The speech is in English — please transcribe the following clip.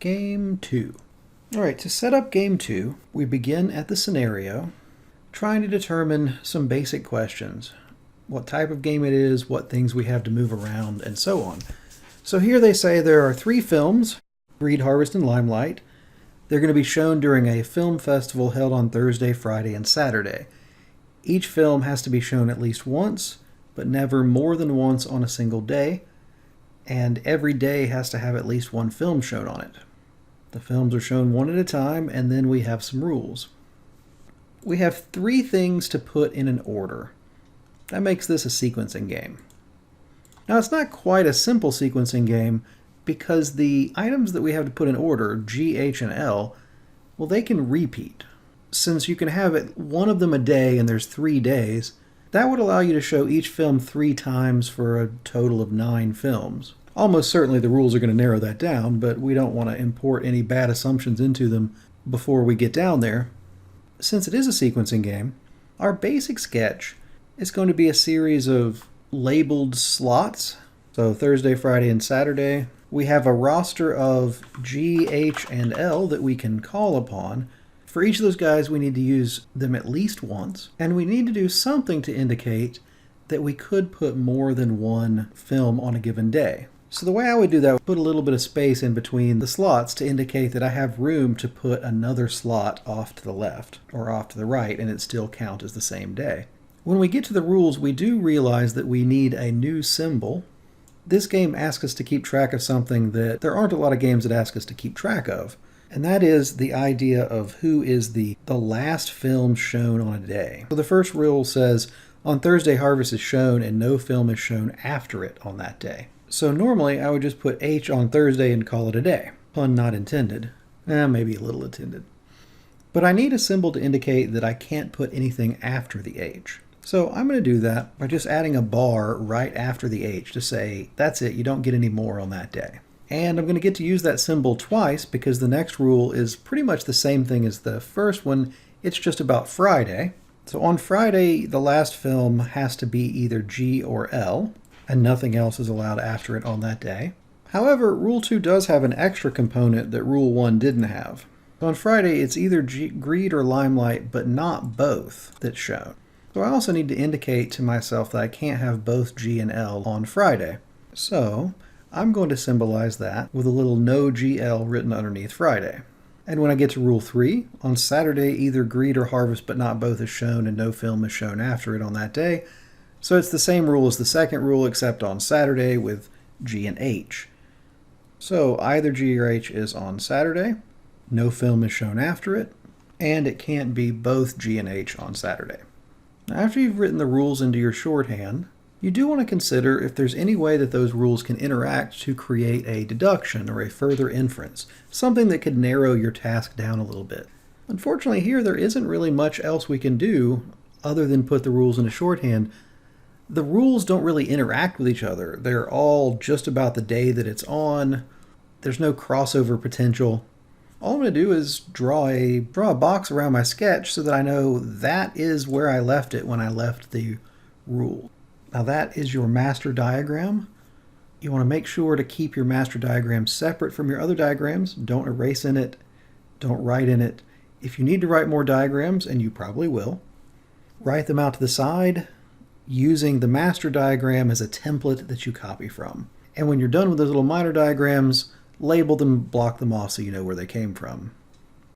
Game 2. All right, to set up Game 2, we begin at the scenario, trying to determine some basic questions. What type of game it is, what things we have to move around, and so on. So here they say there are 3 films, Greed, Harvest, and Limelight. They're going to be shown during a film festival held on Thursday, Friday, and Saturday. Each film has to be shown at least once, but never more than once on a single day, and every day has to have at least one film shown on it. The films are shown one at a time, and then we have some rules. We have 3 things to put in an order. That makes this a sequencing game. Now, it's not quite a simple sequencing game because the items that we have to put in order, G, H, and L, well, they can repeat. Since you can have one of them a day and there's 3 days, that would allow you to show each film 3 times for a total of 9 films. Almost certainly the rules are going to narrow that down, but we don't want to import any bad assumptions into them before we get down there. Since it is a sequencing game, our basic sketch is going to be a series of labeled slots. So Thursday, Friday, and Saturday. We have a roster of G, H, and L that we can call upon. For each of those guys, we need to use them at least once, and we need to do something to indicate that we could put more than one film on a given day. So the way I would do that, put a little bit of space in between the slots to indicate that I have room to put another slot off to the left or off to the right, and it still count as the same day. When we get to the rules, we do realize that we need a new symbol. This game asks us to keep track of something that there aren't a lot of games that ask us to keep track of. And that is the idea of who is the last film shown on a day. So the first rule says, on Thursday, Harvest is shown and no film is shown after it on that day. So normally I would just put H on Thursday and call it a day. Pun not intended. Maybe a little intended. But I need a symbol to indicate that I can't put anything after the H. So I'm going to do that by just adding a bar right after the H to say, that's it, you don't get any more on that day. And I'm going to get to use that symbol twice because the next rule is pretty much the same thing as the first one. It's just about Friday. So on Friday, the last film has to be either G or L, and nothing else is allowed after it on that day. However, Rule 2 does have an extra component that Rule 1 didn't have. So on Friday, it's either Greed or Limelight, but not both that's shown. So I also need to indicate to myself that I can't have both G and L on Friday. So I'm going to symbolize that with a little no GL written underneath Friday. And when I get to Rule 3, on Saturday either Greed or Harvest but not both is shown and no film is shown after it on that day. So it's the same rule as the second rule except on Saturday with G and H. So either G or H is on Saturday, no film is shown after it, and it can't be both G and H on Saturday. Now, after you've written the rules into your shorthand, you do want to consider if there's any way that those rules can interact to create a deduction or a further inference, something that could narrow your task down a little bit. Unfortunately here, there isn't really much else we can do other than put the rules into shorthand. The rules don't really interact with each other. They're all just about the day that it's on. There's no crossover potential. All I'm going to do is draw a box around my sketch so that I know that is where I left it when I left the rule. Now that is your master diagram. You want to make sure to keep your master diagram separate from your other diagrams. Don't erase in it. Don't write in it. If you need to write more diagrams, and you probably will, write them out to the side using the master diagram as a template that you copy from. And when you're done with those little minor diagrams, label them, block them off so you know where they came from.